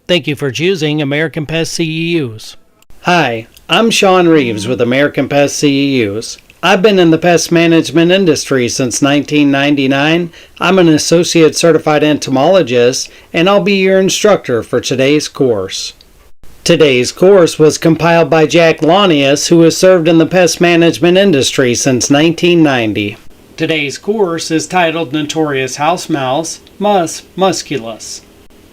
Thank you for choosing American Pest CEUs. Hi, I'm Sean Reeves with American Pest CEUs. I've been in the pest management industry since 1999. I'm an associate certified entomologist, and I'll be your instructor for today's course. Today's course was compiled by Jack Launius, who has served in the pest management industry since 1990. Today's course is titled Notorious House Mouse, Mus musculus.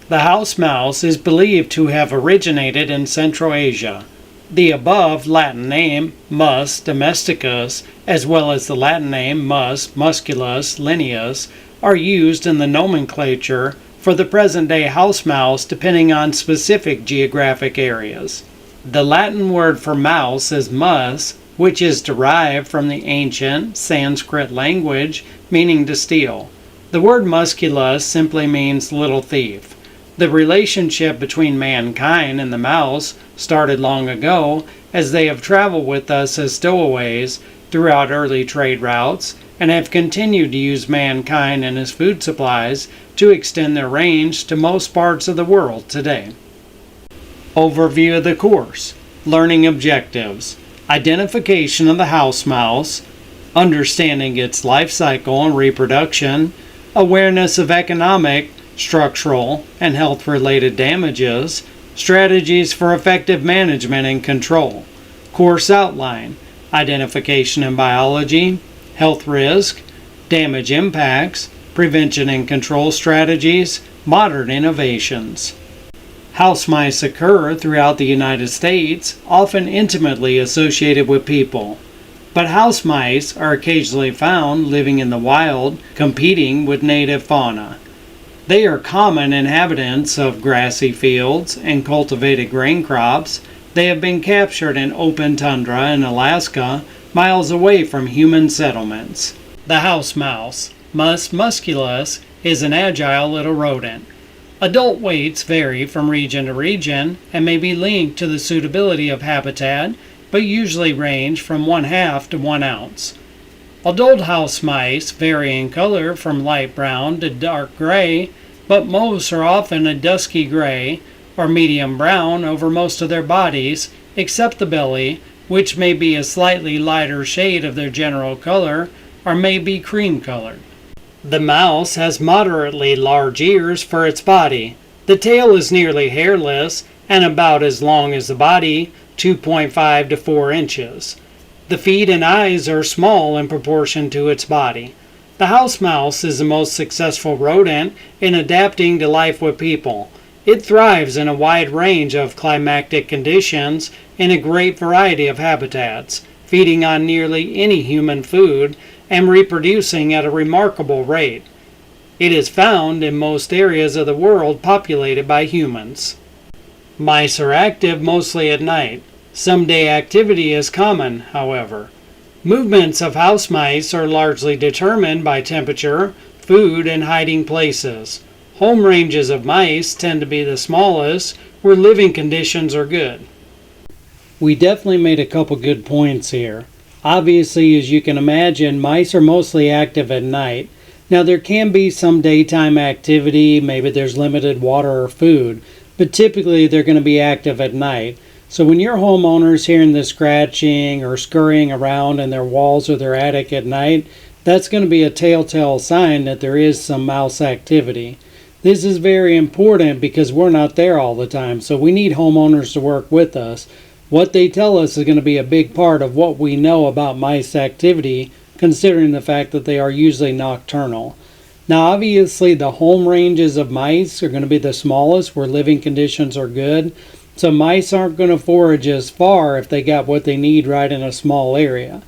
The house mouse is believed to have originated in Central Asia. The above Latin name, Mus domesticus, as well as the Latin name Mus musculus linnaeus, are used in the nomenclature for the present-day house mouse depending on specific geographic areas. The Latin word for mouse is mus, which is derived from the ancient Sanskrit language meaning to steal. The word musculus simply means little thief. The relationship between mankind and the mouse started long ago, as they have traveled with us as stowaways throughout early trade routes and have continued to use mankind and his food supplies to extend their range to most parts of the world today. Overview of the course. Learning objectives. Identification of the house mouse, understanding its life cycle and reproduction, awareness of economic, structural, and health-related damages, strategies for effective management and control, course outline, identification and biology, health risk, damage impacts, prevention and control strategies, modern innovations. House mice occur throughout the United States, often intimately associated with people. But house mice are occasionally found living in the wild, competing with native fauna. They are common inhabitants of grassy fields and cultivated grain crops. They have been captured in open tundra in Alaska, miles away from human settlements. The house mouse, Mus musculus, is an agile little rodent. Adult weights vary from region to region and may be linked to the suitability of habitat, but usually range from 1/2 to 1 ounce. Adult house mice vary in color from light brown to dark gray, but most are often a dusky gray or medium brown over most of their bodies, except the belly, which may be a slightly lighter shade of their general color or may be cream colored. The mouse has moderately large ears for its body. The tail is nearly hairless and about as long as the body, 2.5 to 4 inches. The feet and eyes are small in proportion to its body. The house mouse is the most successful rodent in adapting to life with people. It thrives in a wide range of climatic conditions in a great variety of habitats, feeding on nearly any human food and reproducing at a remarkable rate. It is found in most areas of the world populated by humans. Mice are active mostly at night. Some day activity is common, however. Movements of house mice are largely determined by temperature, food, and hiding places. Home ranges of mice tend to be the smallest, where living conditions are good. We definitely made a couple good points here. Obviously, as you can imagine, mice are mostly active at night. Now, there can be some daytime activity, maybe there's limited water or food, but typically they're going to be active at night. So when your homeowner's hearing the scratching or scurrying around in their walls or their attic at night, that's going to be a telltale sign that there is some mouse activity. This is very important because we're not there all the time, so we need homeowners to work with us. What they tell us is going to be a big part of what we know about mice activity, considering the fact that they are usually nocturnal. Now, obviously, the home ranges of mice are going to be the smallest where living conditions are good. So mice aren't going to forage as far if they got what they need right in a small area.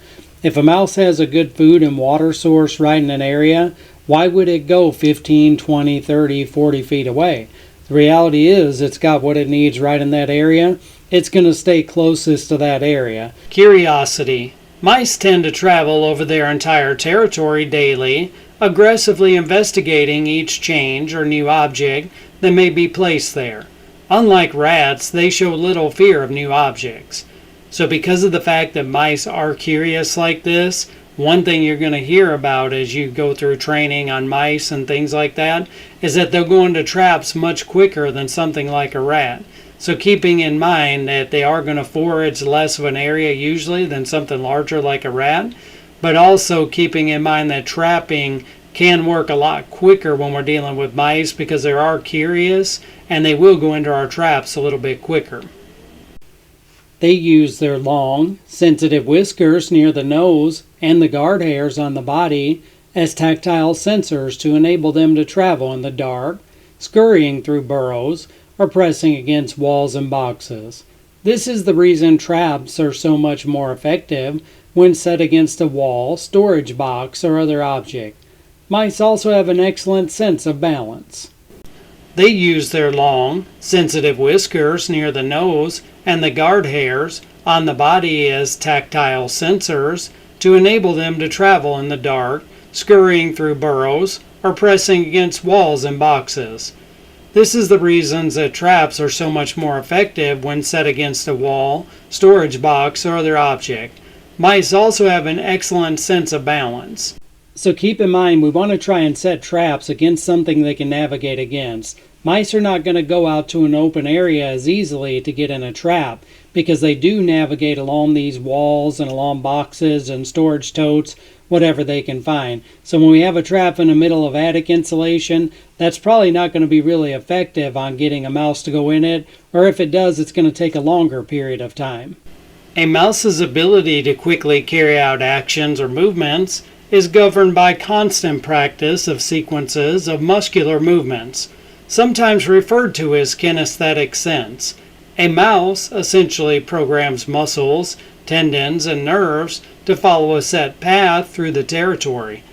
If a mouse has a good food and water source right in an area, why would it go 15, 20, 30, 40 feet away? The reality is it's got what it needs right in that area. It's going to stay closest to that area. Curiosity. Mice tend to travel over their entire territory daily, aggressively investigating each change or new object that may be placed there. Unlike rats, they show little fear of new objects. So because of the fact that mice are curious like this, One thing you're going to hear about as you go through training on mice and things like that is that they'll go into traps much quicker than something like a rat. So keeping in mind that they are going to forage less of an area usually than something larger like a rat, but also keeping in mind that trapping can work a lot quicker when we're dealing with mice because they are curious and they will go into our traps a little bit quicker. They use their long, sensitive whiskers near the nose and the guard hairs on the body as tactile sensors to enable them to travel in the dark, scurrying through burrows, or pressing against walls and boxes. This is the reason traps are so much more effective when set against a wall, storage box, or other object. Mice also have an excellent sense of balance. They use their long, sensitive whiskers near the nose and the guard hairs on the body as tactile sensors to enable them to travel in the dark, scurrying through burrows, or pressing against walls and boxes. This is the reasons that traps are so much more effective when set against a wall, storage box, or other object. Mice also have an excellent sense of balance. So keep in mind, we want to try and set traps against something they can navigate against. Mice are not going to go out to an open area as easily to get in a trap because they do navigate along these walls and along boxes and storage totes, whatever they can find. So when we have a trap in the middle of attic insulation, that's probably not going to be really effective on getting a mouse to go in it, or if it does, it's going to take a longer period of time. A mouse's ability to quickly carry out actions or movements is governed by constant practice of sequences of muscular movements, sometimes referred to as kinesthetic sense. A mouse essentially programs muscles, tendons, and nerves to follow a set path through the territory.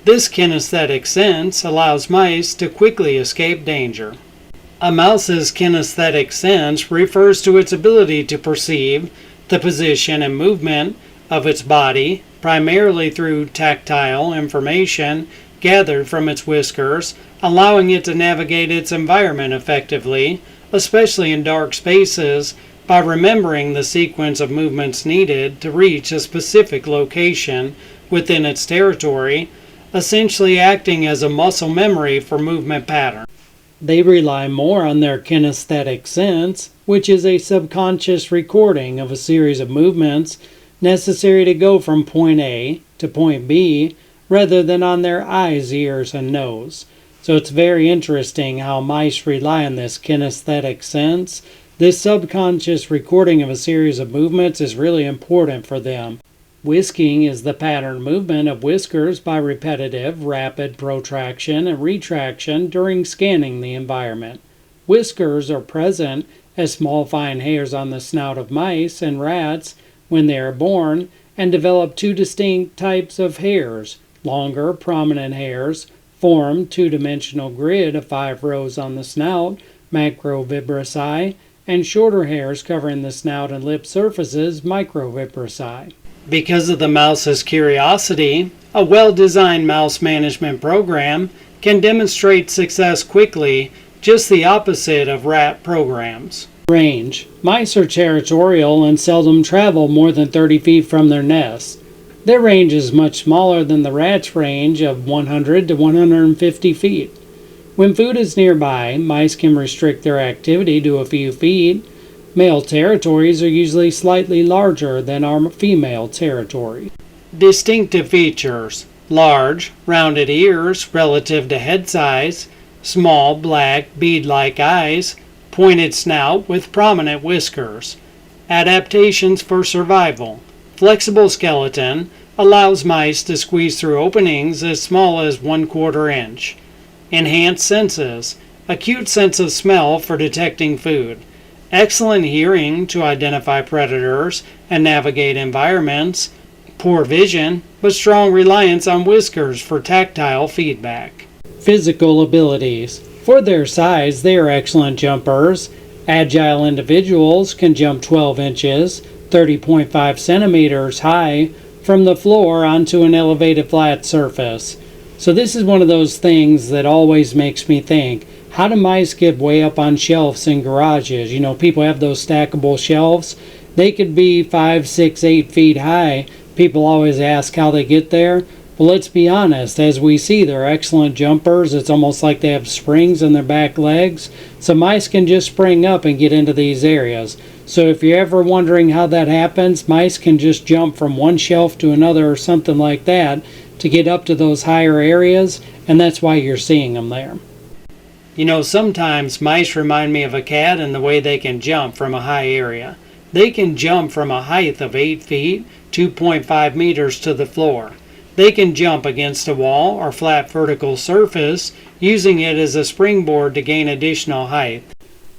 This kinesthetic sense allows mice to quickly escape danger. A mouse's kinesthetic sense refers to its ability to perceive the position and movement of its body, primarily through tactile information gathered from its whiskers, allowing it to navigate its environment effectively, especially in dark spaces, by remembering the sequence of movements needed to reach a specific location within its territory, essentially acting as a muscle memory for movement pattern. They rely more on their kinesthetic sense, which is a subconscious recording of a series of movements necessary to go from point A to point B, rather than on their eyes, ears, and nose. So it's very interesting how mice rely on this kinesthetic sense. This subconscious recording of a series of movements is really important for them. Whisking is the pattern movement of whiskers by repetitive, rapid protraction and retraction during scanning the environment. Whiskers are present as small fine hairs on the snout of mice and rats when they are born, and develop two distinct types of hairs. Longer, prominent hairs form two-dimensional grid of 5 rows on the snout, macrovibrissae, and shorter hairs covering the snout and lip surfaces, microvibrissae. Because of the mouse's curiosity, a well-designed mouse management program can demonstrate success quickly, just the opposite of rat programs. Range. Mice are territorial and seldom travel more than 30 feet from their nest. Their range is much smaller than the rat's range of 100 to 150 feet. When food is nearby, mice can restrict their activity to a few feet. Male territories are usually slightly larger than our female territory. Distinctive features: large, rounded ears relative to head size, small, black, bead-like eyes, pointed snout with prominent whiskers. Adaptations for survival: flexible skeleton allows mice to squeeze through openings as small as 1/4 inch. Enhanced senses: acute sense of smell for detecting food. Excellent hearing to identify predators and navigate environments. Poor vision, but strong reliance on whiskers for tactile feedback. Physical abilities: for their size, they are excellent jumpers. Agile individuals can jump 12 inches, 30.5 centimeters high, from the floor onto an elevated flat surface. So this is one of those things that always makes me think, how do mice get way up on shelves in garages? You know, people have those stackable shelves. They could be 5, 6, 8 feet high, People always ask how they get there. Well, let's be honest, as we see, they're excellent jumpers. It's almost like they have springs in their back legs. So mice can just spring up and get into these areas. So if you're ever wondering how that happens, mice can just jump from one shelf to another or something like that to get up to those higher areas, and that's why you're seeing them there. You know, sometimes mice remind me of a cat in the way they can jump from a high area. They can jump from a height of 8 feet, 2.5 meters to the floor. They can jump against a wall or flat vertical surface, using it as a springboard to gain additional height.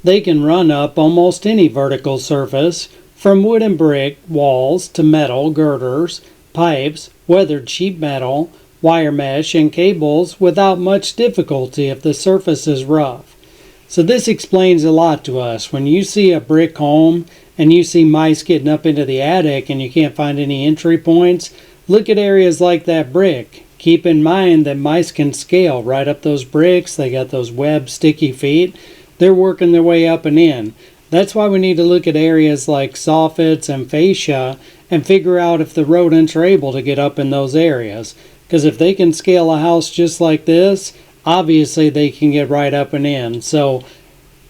They can run up almost any vertical surface, from wood and brick walls to metal girders, pipes, weathered sheet metal, wire mesh, and cables without much difficulty if the surface is rough. So this explains a lot to us. When you see a brick home and you see mice getting up into the attic and you can't find any entry points, look at areas like that brick. Keep in mind that mice can scale right up those bricks. They got those webbed, sticky feet. They're working their way up and in. That's why we need to look at areas like soffits and fascia and figure out if the rodents are able to get up in those areas. Because if they can scale a house just like this, obviously they can get right up and in. So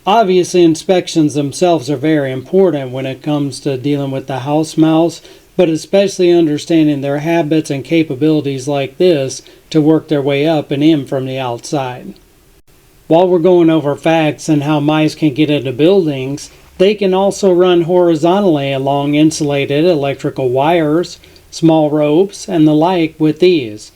obviously inspections themselves are very important when it comes to dealing with the house mouse, but especially understanding their habits and capabilities like this to work their way up and in from the outside. While we're going over facts and how mice can get into buildings, they can also run horizontally along insulated electrical wires, small ropes, and the like with ease.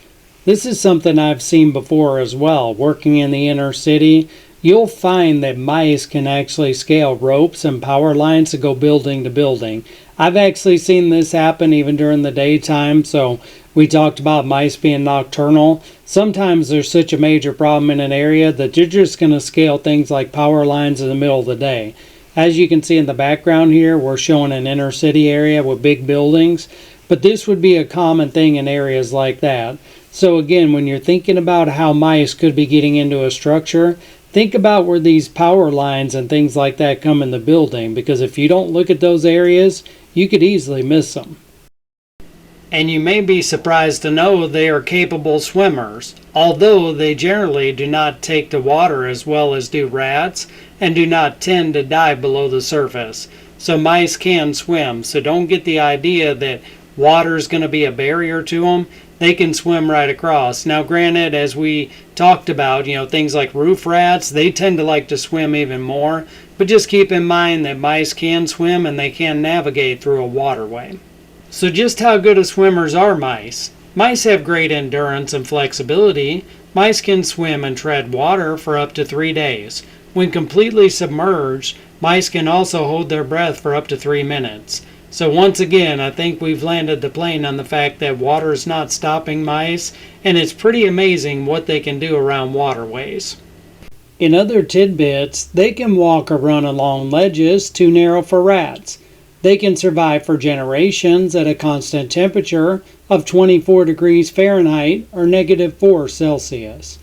This is something I've seen before as well. Working in the inner city, you'll find that mice can actually scale ropes and power lines to go building to building. I've actually seen this happen even during the daytime, so we talked about mice being nocturnal. Sometimes there's such a major problem in an area that you're just going to scale things like power lines in the middle of the day. As you can see in the background here, we're showing an inner city area with big buildings, but this would be a common thing in areas like that. So again, when you're thinking about how mice could be getting into a structure, think about where these power lines and things like that come in the building, because if you don't look at those areas, you could easily miss them. And you may be surprised to know they are capable swimmers, although they generally do not take to water as well as do rats and do not tend to dive below the surface. So mice can swim, so don't get the idea that water is going to be a barrier to them. They can swim right across. Now granted, as we talked about, things like roof rats, they tend to like to swim even more, but just keep in mind that mice can swim and they can navigate through a waterway. So just how good of swimmers are mice? Mice have great endurance and flexibility. Mice can swim and tread water for up to 3 days. When completely submerged, mice can also hold their breath for up to 3 minutes. So once again, I think we've landed the plane on the fact that water is not stopping mice, and it's pretty amazing what they can do around waterways. In other tidbits, they can walk or run along ledges too narrow for rats. They can survive for generations at a constant temperature of 24 degrees Fahrenheit or -4 Celsius.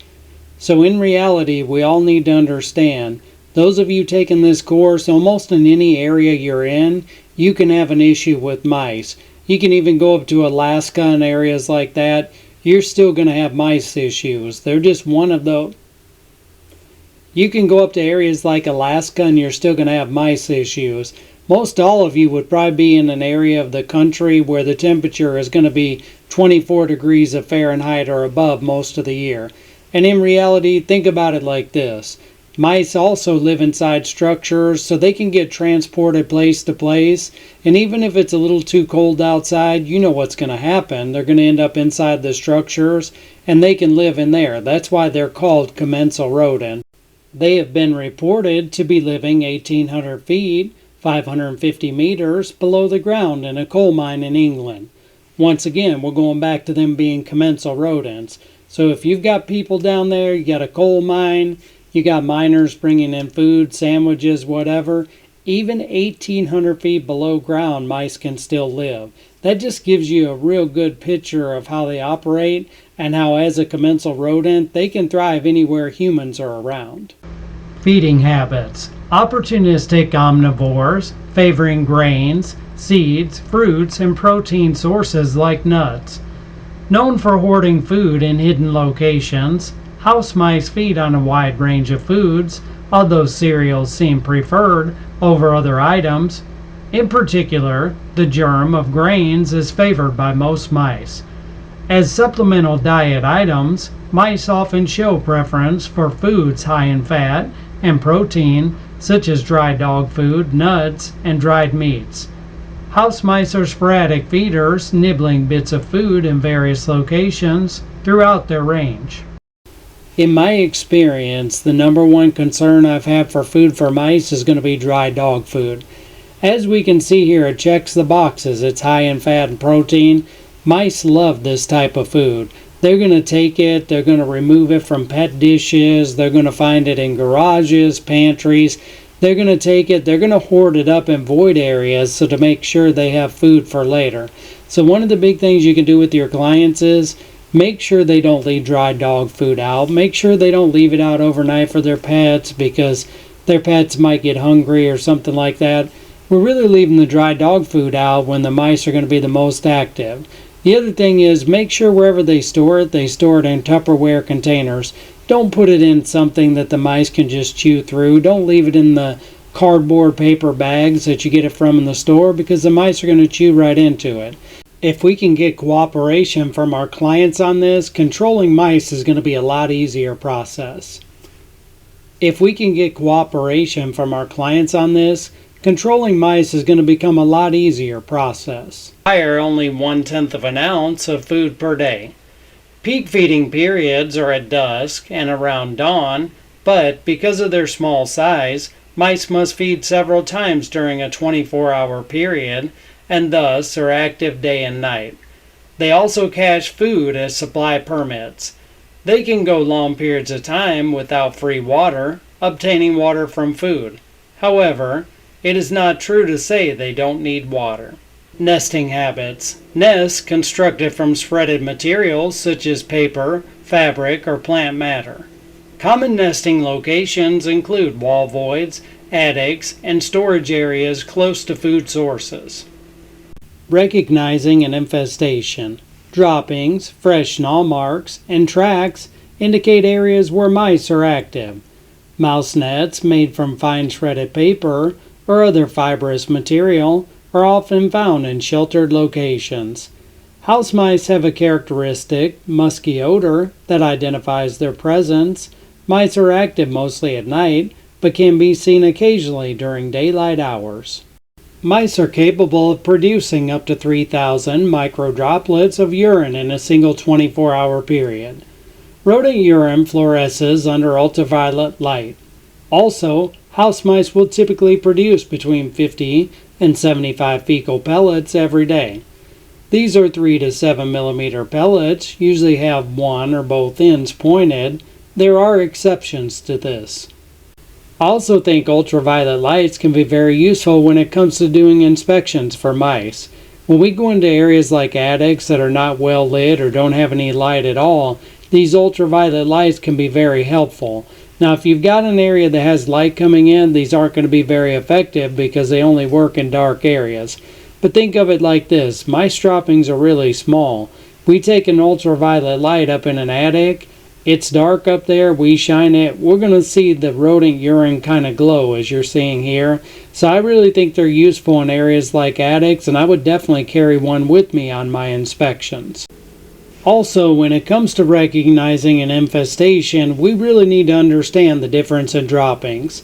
So in reality, we all need to understand, those of you taking this course, almost in any area you're in, you can have an issue with mice. You can even go up to Alaska and areas like that. You're still going to have mice issues. They're just one of those. You can go up to areas like Alaska and you're still going to have mice issues. Most all of you would probably be in an area of the country where the temperature is going to be 24 degrees of Fahrenheit or above most of the year. And in reality, think about it like this. Mice also live inside structures, so they can get transported place to place. And even if it's a little too cold outside, you know what's going to happen. They're going to end up inside the structures, and they can live in there. That's why they're called commensal rodent. They have been reported to be living 1,800 feet, 550 meters below the ground in a coal mine in England. Once again, we're going back to them being commensal rodents. So if you've got people down there, you got a coal mine, you got miners bringing in food, sandwiches, whatever, even 1,800 feet below ground, mice can still live. That just gives you a real good picture of how they operate and how as a commensal rodent, they can thrive anywhere humans are around. Feeding habits. Opportunistic omnivores, favoring grains, seeds, fruits, and protein sources like nuts. Known for hoarding food in hidden locations, house mice feed on a wide range of foods, although cereals seem preferred over other items. In particular, the germ of grains is favored by most mice. As supplemental diet items, mice often show preference for foods high in fat and protein, such as dry dog food, nuts, and dried meats. House mice are sporadic feeders, nibbling bits of food in various locations throughout their range. In my experience, the number one concern I've had for food for mice is going to be dry dog food. As we can see here, it checks the boxes. It's high in fat and protein. Mice love this type of food. They're going to take it, they're going to remove it from pet dishes, they're going to find it in garages, pantries. They're going to take it, they're going to hoard it up in void areas so to make sure they have food for later. So one of the big things you can do with your clients is make sure they don't leave dry dog food out. Make sure they don't leave it out overnight for their pets because their pets might get hungry or something like that. We're really leaving the dry dog food out when the mice are going to be the most active. The other thing is make sure wherever they store it in Tupperware containers. Don't put it in something that the mice can just chew through. Don't leave it in the cardboard paper bags that you get it from in the store because the mice are going to chew right into it. If we can get cooperation from our clients on this, controlling mice is going to be a lot easier process. If we can get cooperation from our clients on this, controlling mice is going to become a lot easier process. Require only 1/10 of an ounce of food per day. Peak feeding periods are at dusk and around dawn, but because of their small size, mice must feed several times during a 24-hour period, and thus are active day and night. They also cache food as supply permits. They can go long periods of time without free water, obtaining water from food. However, it is not true to say they don't need water. Nesting habits. Nests constructed from spreaded materials such as paper, fabric, or plant matter. Common nesting locations include wall voids, attics, and storage areas close to food sources. Recognizing an infestation. Droppings, fresh gnaw marks, and tracks indicate areas where mice are active. Mouse nets made from fine shredded paper or other fibrous material are often found in sheltered locations. House mice have a characteristic, musky odor that identifies their presence. Mice are active mostly at night, but can be seen occasionally during daylight hours. Mice are capable of producing up to 3,000 microdroplets of urine in a single 24-hour period. Rodent urine fluoresces under ultraviolet light. Also, house mice will typically produce between 50 and 75 fecal pellets every day. These are 3 to 7 millimeter pellets, usually have one or both ends pointed. There are exceptions to this. I also think ultraviolet lights can be very useful when it comes to doing inspections for mice. When we go into areas like attics that are not well lit or don't have any light at all, these ultraviolet lights can be very helpful. Now, if you've got an area that has light coming in, these aren't going to be very effective because they only work in dark areas. But think of it like this. Mice droppings are really small. We take an ultraviolet light up in an attic. It's dark up there. We shine it. We're going to see the rodent urine kind of glow as you're seeing here. So I really think they're useful in areas like attics, and I would definitely carry one with me on my inspections. Also, when it comes to recognizing an infestation, we really need to understand the difference in droppings.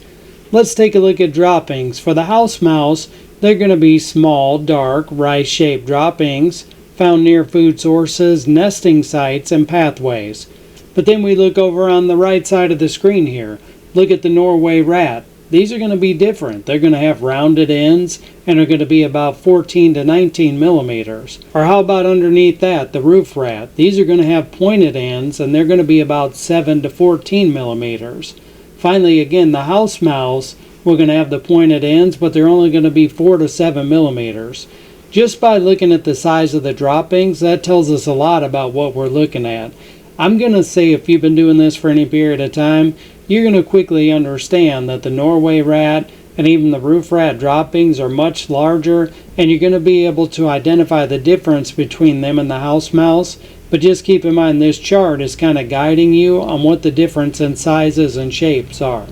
Let's take a look at droppings. For the house mouse, they're going to be small, dark, rice-shaped droppings found near food sources, nesting sites, and pathways. But then we look over on the right side of the screen here. Look at the Norway rat. These are going to be different. They're going to have rounded ends and are going to be about 14 to 19 millimeters. Or how about underneath that, the roof rat? These are going to have pointed ends and they're going to be about 7 to 14 millimeters. Finally, again, the house mouse, we're going to have the pointed ends, but they're only going to be 4 to 7 millimeters. Just by looking at the size of the droppings, that tells us a lot about what we're looking at. I'm going to say if you've been doing this for any period of time, you're going to quickly understand that the Norway rat and even the roof rat droppings are much larger, and you're going to be able to identify the difference between them and the house mouse. But just keep in mind this chart is kind of guiding you on what the difference in sizes and shapes are.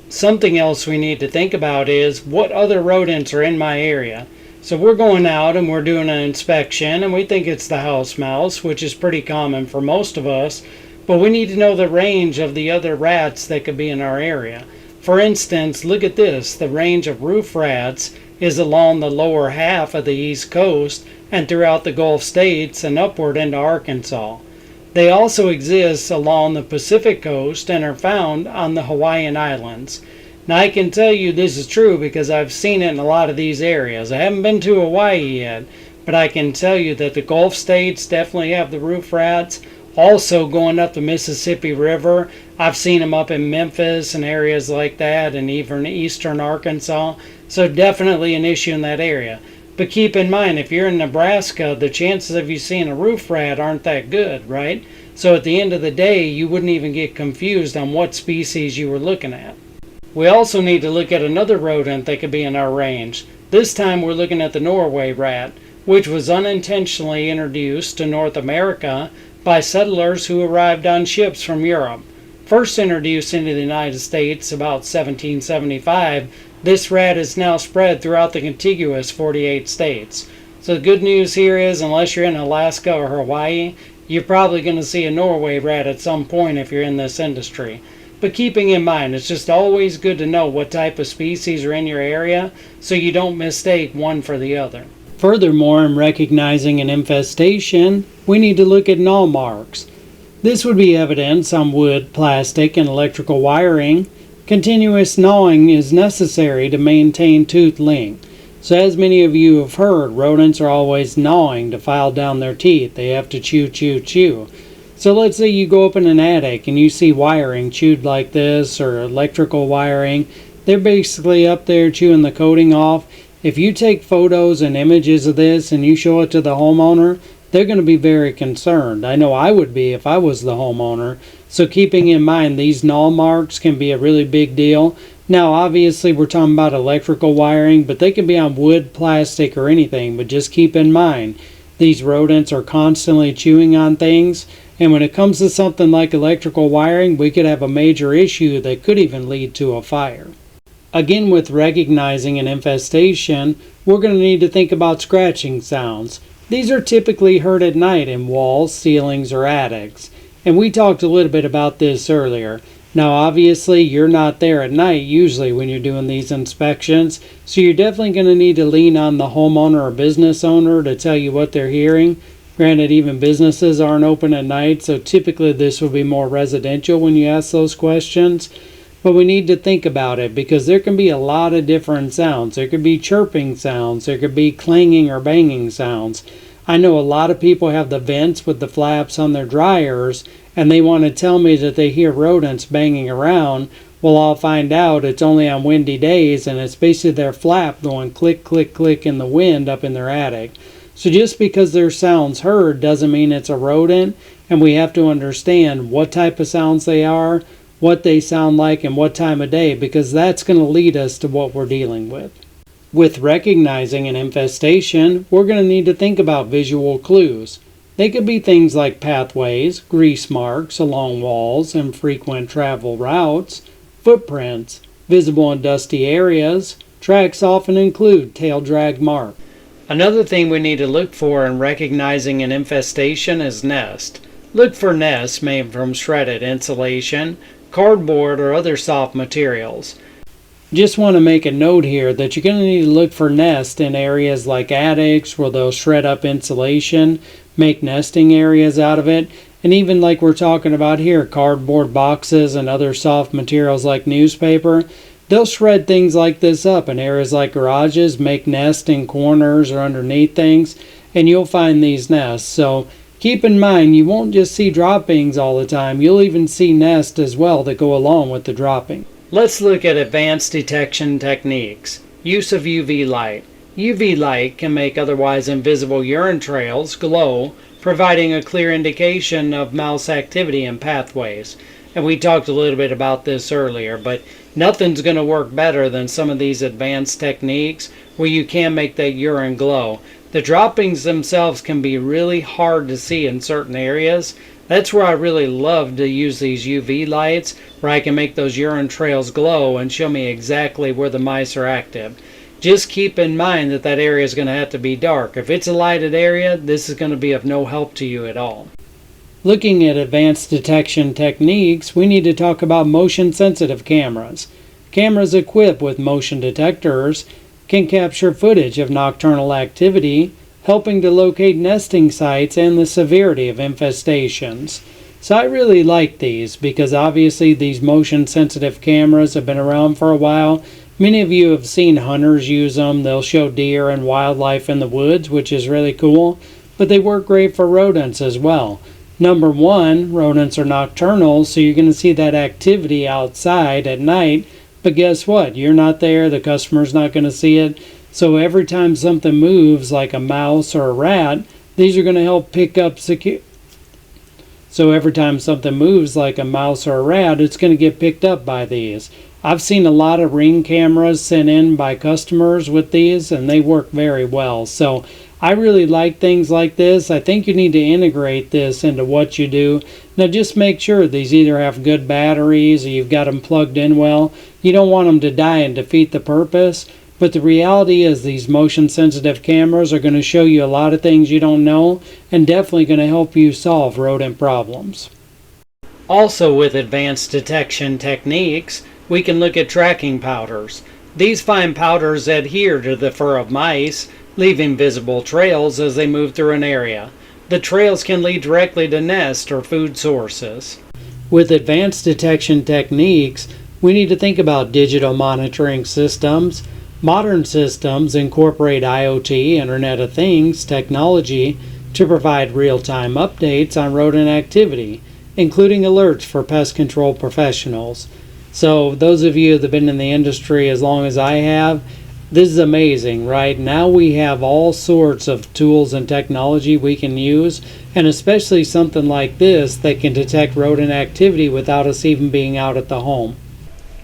Something else we need to think about is what other rodents are in my area. So we're going out and we're doing an inspection and we think it's the house mouse, which is pretty common for most of us, but we need to know the range of the other rats that could be in our area. For instance, look at this. The range of roof rats is along the lower half of the East Coast and throughout the Gulf states and upward into Arkansas. They also exist along the Pacific coast and are found on the Hawaiian Islands. Now I can tell you this is true because I've seen it in a lot of these areas. I haven't been to Hawaii yet, but I can tell you that the Gulf states definitely have the roof rats. Also going up the Mississippi River, I've seen them up in Memphis and areas like that, and even eastern Arkansas. So definitely an issue in that area. But keep in mind, if you're in Nebraska, the chances of you seeing a roof rat aren't that good, right? So at the end of the day, you wouldn't even get confused on what species you were looking at. We also need to look at another rodent that could be in our range. This time we're looking at the Norway rat, which was unintentionally introduced to North America by settlers who arrived on ships from Europe. First introduced into the United States about 1775, this rat is now spread throughout the contiguous 48 states. So the good news here is, unless you're in Alaska or Hawaii, you're probably going to see a Norway rat at some point if you're in this industry. But keeping in mind, it's just always good to know what type of species are in your area so you don't mistake one for the other. Furthermore, in recognizing an infestation, we need to look at gnaw marks. This would be evidence on wood, plastic, and electrical wiring. Continuous gnawing is necessary to maintain tooth length. So as many of you have heard, rodents are always gnawing to file down their teeth. They have to chew, chew, chew. So let's say you go up in an attic and you see wiring chewed like this, or electrical wiring. They're basically up there chewing the coating off. If you take photos and images of this and you show it to the homeowner, they're going to be very concerned. I know I would be if I was the homeowner. So keeping in mind, these gnaw marks can be a really big deal. Now obviously we're talking about electrical wiring, but they can be on wood, plastic, or anything. But just keep in mind, these rodents are constantly chewing on things. And when it comes to something like electrical wiring, we could have a major issue that could even lead to a fire. Again, with recognizing an infestation, we're going to need to think about scratching sounds. These are typically heard at night in walls, ceilings, or attics. And we talked a little bit about this earlier. Now obviously you're not there at night usually when you're doing these inspections, so you're definitely going to need to lean on the homeowner or business owner to tell you what they're hearing. Granted, even businesses aren't open at night, so typically this will be more residential when you ask those questions. But we need to think about it because there can be a lot of different sounds. There could be chirping sounds, there could be clanging or banging sounds. I know a lot of people have the vents with the flaps on their dryers, and they want to tell me that they hear rodents banging around. Well, I'll find out it's only on windy days, and it's basically their flap going click, click, click in the wind up in their attic. So just because there's sounds heard doesn't mean it's a rodent, and we have to understand what type of sounds they are, what they sound like, and what time of day, because that's going to lead us to what we're dealing with. With recognizing an infestation, we're going to need to think about visual clues. They could be things like pathways, grease marks along walls and frequent travel routes, footprints, visible in dusty areas. Tracks often include tail drag marks. Another thing we need to look for in recognizing an infestation is nest. Look for nests made from shredded insulation, cardboard, or other soft materials. Just want to make a note here that you're going to need to look for nests in areas like attics where they'll shred up insulation, make nesting areas out of it, and even like we're talking about here, cardboard boxes and other soft materials like newspaper. They'll shred things like this up in areas like garages, make nests in corners or underneath things, and you'll find these nests. So keep in mind, you won't just see droppings all the time. You'll even see nests as well that go along with the dropping. Let's look at advanced detection techniques. Use of UV light. UV light can make otherwise invisible urine trails glow, providing a clear indication of mouse activity in pathways. And we talked a little bit about this earlier, but Nothing's going to work better than some of these advanced techniques where you can make that urine glow. The droppings themselves can be really hard to see in certain areas. That's where I really love to use these UV lights, where I can make those urine trails glow and show me exactly where the mice are active. Just keep in mind that that area is going to have to be dark. If it's a lighted area, this is going to be of no help to you at all. Looking at advanced detection techniques, we need to talk about motion-sensitive cameras. Cameras equipped with motion detectors can capture footage of nocturnal activity, helping to locate nesting sites and the severity of infestations. So I really like these because obviously these motion-sensitive cameras have been around for a while. Many of you have seen hunters use them. They'll show deer and wildlife in the woods, which is really cool, but they work great for rodents as well. Number one, rodents are nocturnal, so you're going to see that activity outside at night, but guess what? You're not there, the customer's not going to see it, so every time something moves, like a mouse or a rat, these are going to help pick up So every time something moves like a mouse or a rat, it's going to get picked up by these. I've seen a lot of Ring cameras sent in by customers with these, and they work very well. So I really like things like this. I think you need to integrate this into what you do. Now just make sure these either have good batteries or you've got them plugged in well. You don't want them to die and defeat the purpose. But the reality is these motion sensitive cameras are going to show you a lot of things you don't know and definitely going to help you solve rodent problems. Also, with advanced detection techniques, we can look at tracking powders. These fine powders adhere to the fur of mice, leaving visible trails as they move through an area. The trails can lead directly to nests or food sources. With advanced detection techniques, we need to think about digital monitoring systems. Modern systems incorporate IoT, Internet of Things, technology to provide real-time updates on rodent activity, including alerts for pest control professionals. So those of you that have been in the industry as long as I have, this is amazing, right? Now we have all sorts of tools and technology we can use, and especially something like this that can detect rodent activity without us even being out at the home.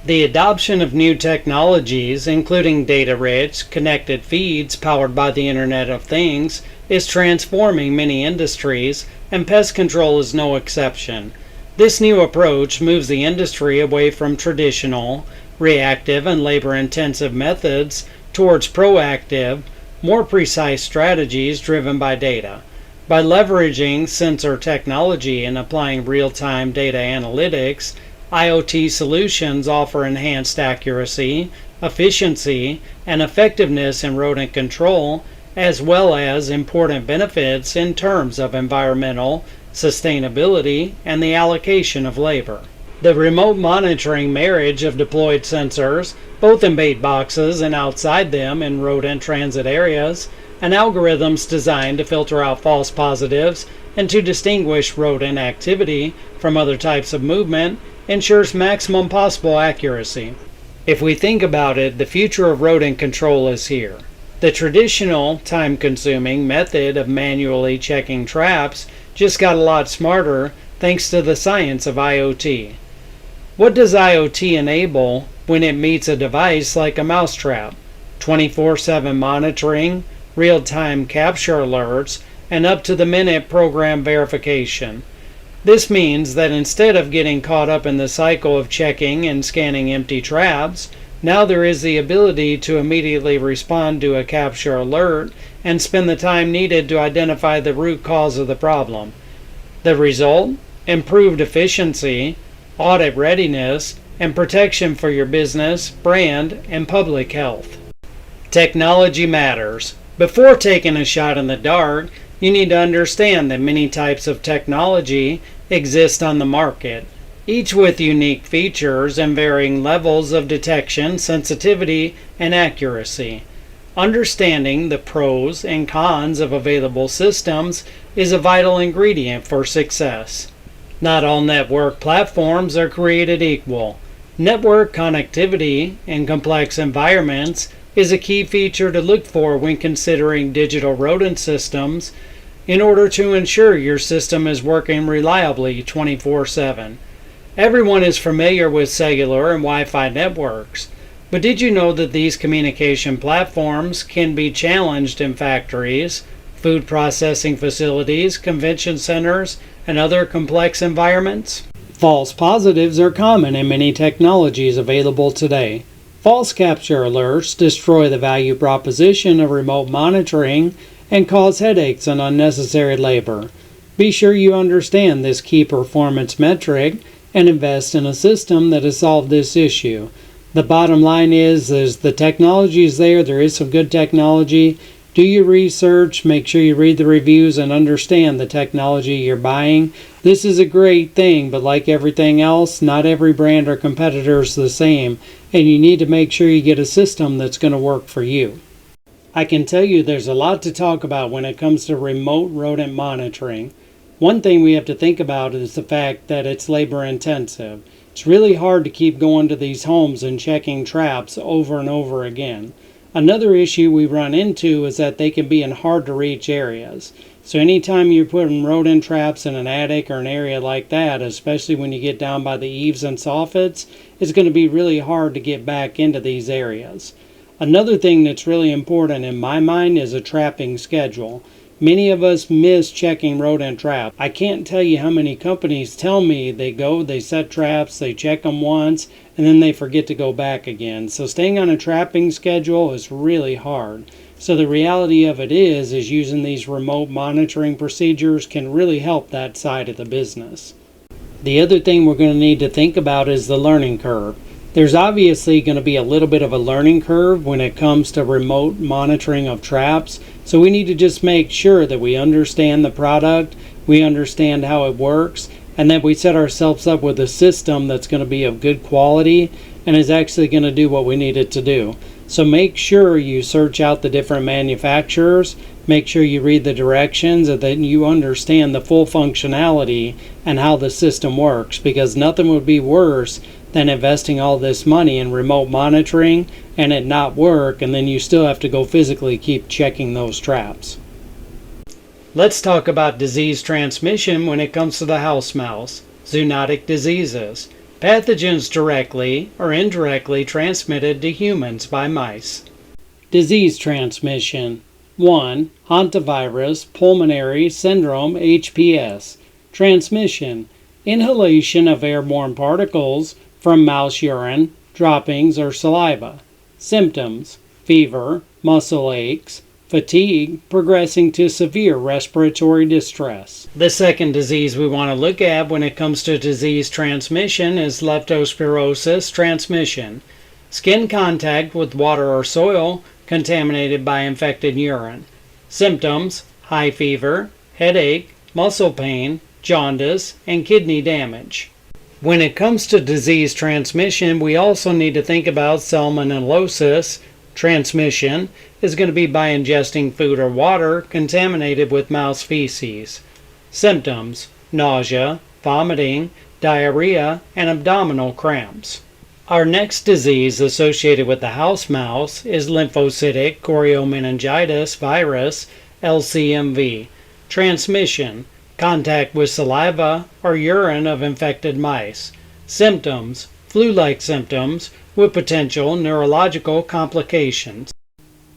The adoption of new technologies, including data-rich, connected feeds powered by the Internet of Things, is transforming many industries, and pest control is no exception. This new approach moves the industry away from traditional, reactive, and labor-intensive methods towards proactive, more precise strategies driven by data. By leveraging sensor technology and applying real-time data analytics, IoT solutions offer enhanced accuracy, efficiency, and effectiveness in rodent control, as well as important benefits in terms of environmental, sustainability, and the allocation of labor. The remote monitoring marriage of deployed sensors, both in bait boxes and outside them in rodent transit areas, and algorithms designed to filter out false positives and to distinguish rodent activity from other types of movement ensures maximum possible accuracy. If we think about it, the future of rodent control is here. The traditional, time-consuming method of manually checking traps just got a lot smarter thanks to the science of IoT. What does IoT enable when it meets a device like a mousetrap? 24/7 monitoring, real-time capture alerts, and up-to-the-minute program verification. This means that instead of getting caught up in the cycle of checking and scanning empty traps, now there is the ability to immediately respond to a capture alert and spend the time needed to identify the root cause of the problem. The result? Improved efficiency, audit readiness, and protection for your business, brand, and public health. Technology matters. Before taking a shot in the dark, you need to understand that many types of technology exist on the market, each with unique features and varying levels of detection, sensitivity, and accuracy. Understanding the pros and cons of available systems is a vital ingredient for success. Not all network platforms are created equal. Network connectivity in complex environments is a key feature to look for when considering digital rodent systems in order to ensure your system is working reliably 24/7. Everyone is familiar with cellular and Wi-Fi networks, but did you know that these communication platforms can be challenged in factories, food processing facilities, convention centers, and other complex environments? False positives are common in many technologies available today. False capture alerts destroy the value proposition of remote monitoring and cause headaches and unnecessary labor. Be sure you understand this key performance metric and invest in a system that has solved this issue. The bottom line is the technology is there is some good technology. Do your research, make sure you read the reviews and understand the technology you're buying. This is a great thing, but like everything else, not every brand or competitor is the same, and you need to make sure you get a system that's going to work for you. I can tell you there's a lot to talk about when it comes to remote rodent monitoring. One thing we have to think about is the fact that it's labor intensive. It's really hard to keep going to these homes and checking traps over and over again. Another issue we run into is that they can be in hard to reach areas. So anytime you're putting rodent traps in an attic or an area like that, especially when you get down by the eaves and soffits, it's going to be really hard to get back into these areas. Another thing that's really important in my mind is a trapping schedule. Many of us miss checking rodent traps. I can't tell you how many companies tell me they set traps, they check them once, and then they forget to go back again. So staying on a trapping schedule is really hard. So the reality of it is using these remote monitoring procedures can really help that side of the business. The other thing we're going to need to think about is the learning curve. There's obviously going to be a little bit of a learning curve when it comes to remote monitoring of traps, so we need to just make sure that we understand the product, we understand how it works, and that we set ourselves up with a system that's going to be of good quality and is actually going to do what we need it to do. So make sure you search out the different manufacturers, make sure you read the directions, and that you understand the full functionality and how the system works, because nothing would be worse than investing all this money in remote monitoring and it not work, and then you still have to go physically keep checking those traps. Let's talk about disease transmission when it comes to the house mouse. Zoonotic diseases. Pathogens directly or indirectly transmitted to humans by mice. Disease transmission. 1. Hantavirus pulmonary syndrome HPS. Transmission. Inhalation of airborne particles from mouse urine, droppings, or saliva. Symptoms: fever, muscle aches, fatigue, progressing to severe respiratory distress. The second disease we want to look at when it comes to disease transmission is leptospirosis transmission. Skin contact with water or soil contaminated by infected urine. Symptoms: high fever, headache, muscle pain, jaundice, and kidney damage. When it comes to disease transmission, we also need to think about salmonellosis. Transmission is going to be by ingesting food or water contaminated with mouse feces. Symptoms: nausea, vomiting, diarrhea, and abdominal cramps. Our next disease associated with the house mouse is lymphocytic choriomeningitis virus, LCMV. Transmission: contact with saliva or urine of infected mice. Symptoms: flu-like symptoms with potential neurological complications.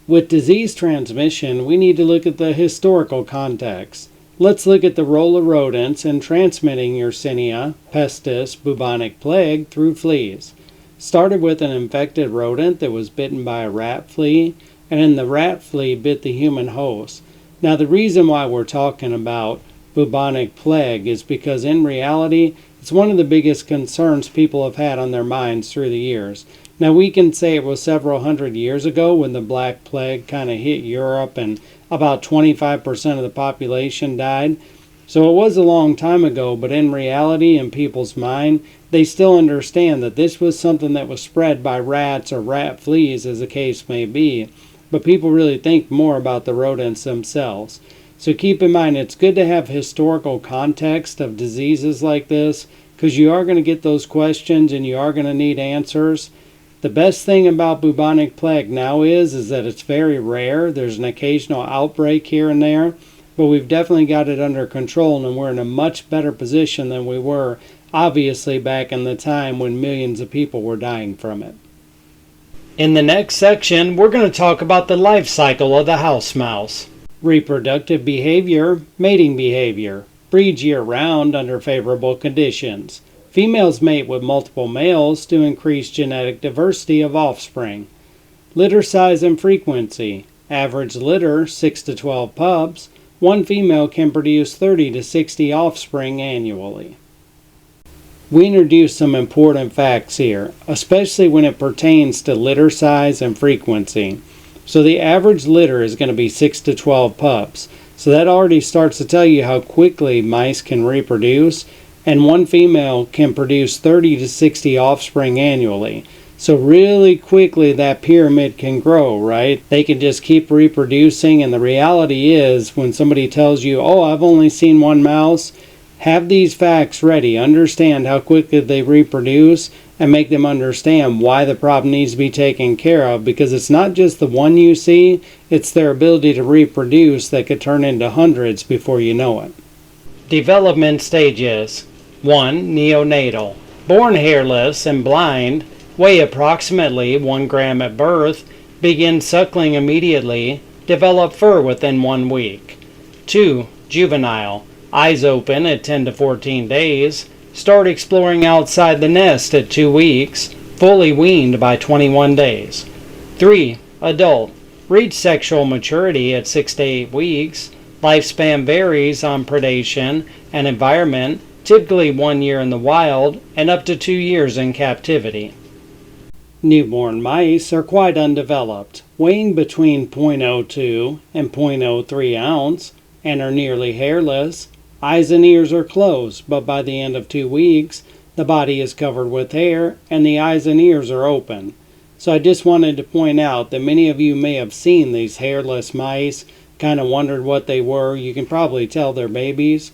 With disease transmission, we need to look at the historical context. Let's look at the role of rodents in transmitting Yersinia pestis bubonic plague through fleas. Started with an infected rodent that was bitten by a rat flea, and then the rat flea bit the human host. Now the reason why we're talking about bubonic plague is because in reality it's one of the biggest concerns people have had on their minds through the years. Now we can say it was several hundred years ago when the Black Plague kind of hit Europe and about 25% of the population died. So it was a long time ago, but in reality, in people's mind, they still understand that this was something that was spread by rats or rat fleas, as the case may be. But people really think more about the rodents themselves. So keep in mind, it's good to have historical context of diseases like this, because you are going to get those questions and you are going to need answers. The best thing about bubonic plague now is that it's very rare. There's an occasional outbreak here and there, but we've definitely got it under control, and we're in a much better position than we were obviously back in the time when millions of people were dying from it. In the next section, we're going to talk about the life cycle of the house mouse. Reproductive behavior, mating behavior, breeds year-round under favorable conditions. Females mate with multiple males to increase genetic diversity of offspring. Litter size and frequency. Average litter 6 to 12 pups. One female can produce 30 to 60 offspring annually. We introduce some important facts here, especially when it pertains to litter size and frequency. So the average litter is going to be 6 to 12 pups. So that already starts to tell you how quickly mice can reproduce, and one female can produce 30 to 60 offspring annually. So really quickly that pyramid can grow, right? They can just keep reproducing, and the reality is when somebody tells you, oh, I've only seen one mouse, have these facts ready. Understand how quickly they reproduce and make them understand why the problem needs to be taken care of, because it's not just the one you see, it's their ability to reproduce that could turn into hundreds before you know it. Development stages. 1. Neonatal. Born hairless and blind, weigh approximately 1 gram at birth, begin suckling immediately, develop fur within 1 week. 2. Juvenile. Eyes open at 10 to 14 days, start exploring outside the nest at 2 weeks, fully weaned by 21 days. 3. Adult. Reach sexual maturity at 6 to 8 weeks. Lifespan varies on predation and environment, typically 1 year in the wild and up to 2 years in captivity. Newborn mice are quite undeveloped, weighing between 0.02 and 0.03 ounce, and are nearly hairless. Eyes and ears are closed, but by the end of 2 weeks, the body is covered with hair and the eyes and ears are open. So I just wanted to point out that many of you may have seen these hairless mice, kind of wondered what they were. You can probably tell they're babies.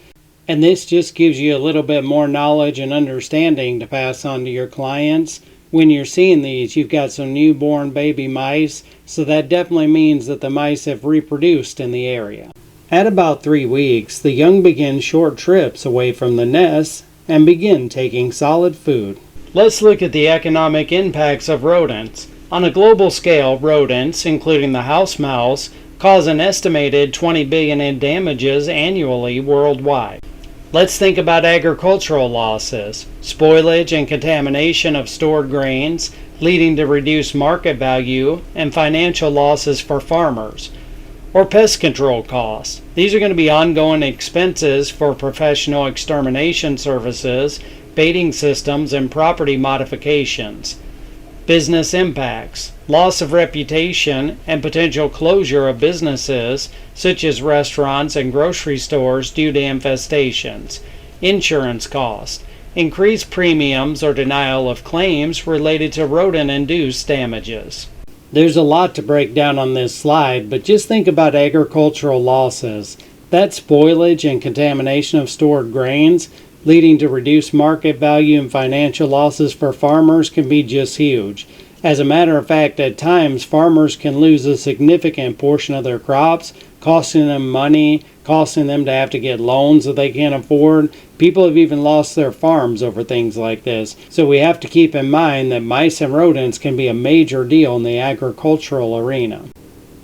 And this just gives you a little bit more knowledge and understanding to pass on to your clients. When you're seeing these, you've got some newborn baby mice, so that definitely means that the mice have reproduced in the area. At about 3 weeks, the young begin short trips away from the nest and begin taking solid food. Let's look at the economic impacts of rodents. On a global scale, rodents, including the house mouse, cause an estimated $20 billion in damages annually worldwide. Let's think about agricultural losses, spoilage and contamination of stored grains, leading to reduced market value and financial losses for farmers. Or pest control costs. These are going to be ongoing expenses for professional extermination services, baiting systems, and property modifications. Business impacts. Loss of reputation and potential closure of businesses, such as restaurants and grocery stores due to infestations. Insurance costs. Increased premiums or denial of claims related to rodent-induced damages. There's a lot to break down on this slide, but just think about agricultural losses. That spoilage and contamination of stored grains, leading to reduced market value and financial losses for farmers, can be just huge. As a matter of fact, at times farmers can lose a significant portion of their crops, costing them money, costing them to have to get loans that they can't afford. People have even lost their farms over things like this. So we have to keep in mind that mice and rodents can be a major deal in the agricultural arena.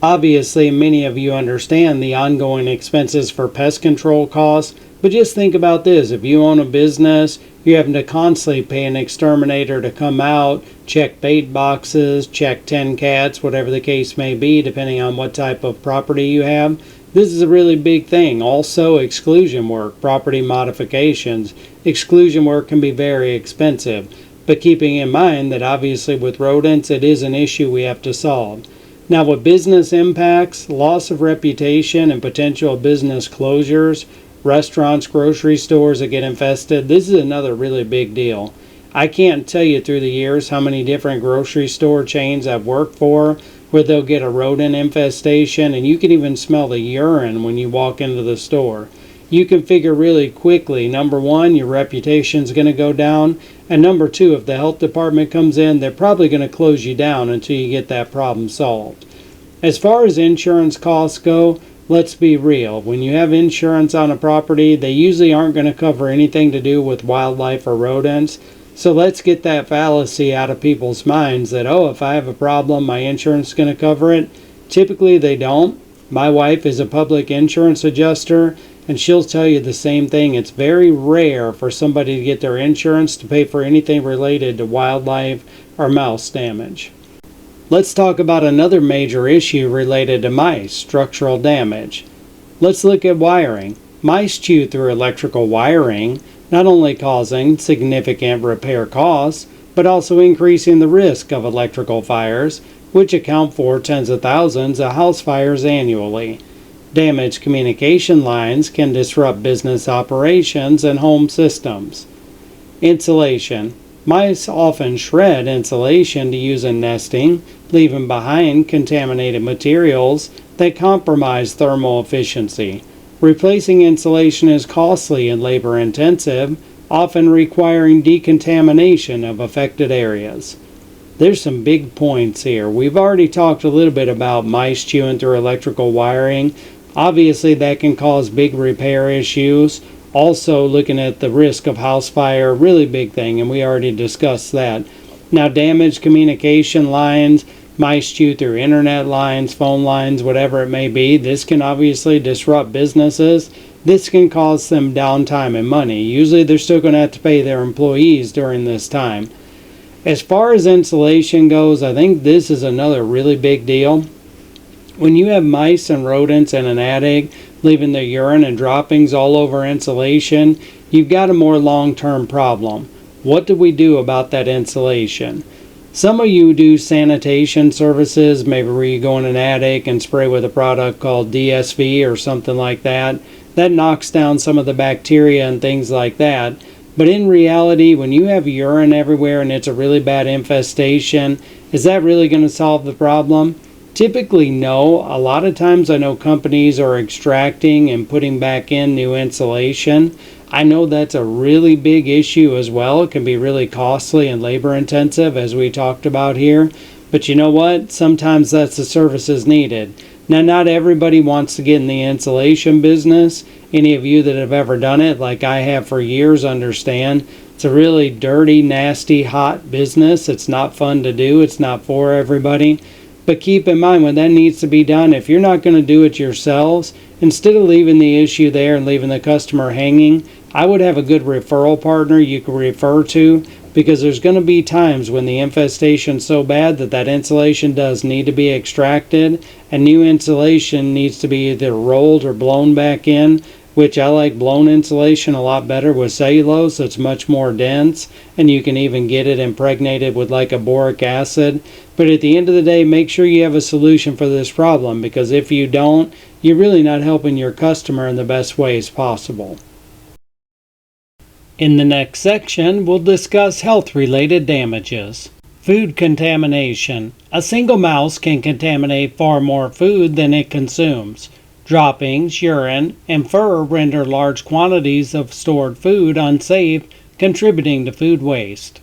Obviously, many of you understand the ongoing expenses for pest control costs, but just think about this. If you own a business, you're having to constantly pay an exterminator to come out, check bait boxes, check 10 cats, whatever the case may be, depending on what type of property you have. This is a really big thing. Also, exclusion work, property modifications. Exclusion work can be very expensive, but keeping in mind that obviously with rodents, it is an issue we have to solve. Now, with business impacts, loss of reputation and potential business closures, restaurants, grocery stores that get infested, this is another really big deal. I can't tell you through the years how many different grocery store chains I've worked for where they'll get a rodent infestation, and you can even smell the urine when you walk into the store. You can figure really quickly, number one, your reputation's going to go down, and number two, if the health department comes in, they're probably going to close you down until you get that problem solved. As far as insurance costs go, Let's be real, when you have insurance on a property, they usually aren't going to cover anything to do with wildlife or rodents. So let's get that fallacy out of people's minds that, oh, if I have a problem, my insurance is going to cover it. Typically they don't. My wife is a public insurance adjuster, and she'll tell you the same thing. It's very rare for somebody to get their insurance to pay for anything related to wildlife or mouse damage. Let's talk about another major issue related to mice, structural damage. Let's look at wiring. Mice chew through electrical wiring, not only causing significant repair costs, but also increasing the risk of electrical fires, which account for tens of thousands of house fires annually. Damaged communication lines can disrupt business operations and home systems. Insulation. Mice often shred insulation to use in nesting, leaving behind contaminated materials that compromise thermal efficiency. Replacing insulation is costly and labor-intensive, often requiring decontamination of affected areas. There's some big points here. We've already talked a little bit about mice chewing through electrical wiring. Obviously, that can cause big repair issues. Also, looking at the risk of house fire, really big thing, and we already discussed that. Now, damaged communication lines, mice chew through internet lines, phone lines, whatever it may be. This can obviously disrupt businesses. This can cause them downtime and money. Usually, they're still going to have to pay their employees during this time. As far as insulation goes, I think this is another really big deal. When you have mice and rodents in an attic, leaving their urine and droppings all over insulation, you've got a more long-term problem. What do we do about that insulation? Some of you do sanitation services, maybe where you go in an attic and spray with a product called DSV or something like that. That knocks down some of the bacteria and things like that. But in reality, when you have urine everywhere and it's a really bad infestation, is that really going to solve the problem? Typically, no. A lot of times I know companies are extracting and putting back in new insulation. I know that's a really big issue as well. It can be really costly and labor intensive, as we talked about here. But you know what? Sometimes that's the services needed. Now, not everybody wants to get in the insulation business. Any of you that have ever done it, like I have for years, understand it's a really dirty, nasty, hot business. It's not fun to do. It's not for everybody. But keep in mind, when that needs to be done, if you're not going to do it yourselves, instead of leaving the issue there and leaving the customer hanging, I would have a good referral partner you could refer to, because there's going to be times when the infestation's so bad that that insulation does need to be extracted, and new insulation needs to be either rolled or blown back in, which I like blown insulation a lot better with cellulose. It's much more dense, and you can even get it impregnated with like a boric acid. But at the end of the day, make sure you have a solution for this problem, because if you don't, you're really not helping your customer in the best ways possible. In the next section, we'll discuss health-related damages. Food contamination. A single mouse can contaminate far more food than it consumes. Droppings, urine, and fur render large quantities of stored food unsafe, contributing to food waste.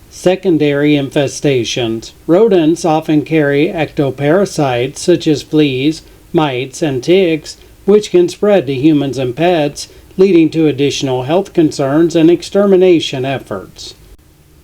Secondary infestations. Rodents often carry ectoparasites such as fleas, mites, and ticks, which can spread to humans and pets, leading to additional health concerns and extermination efforts.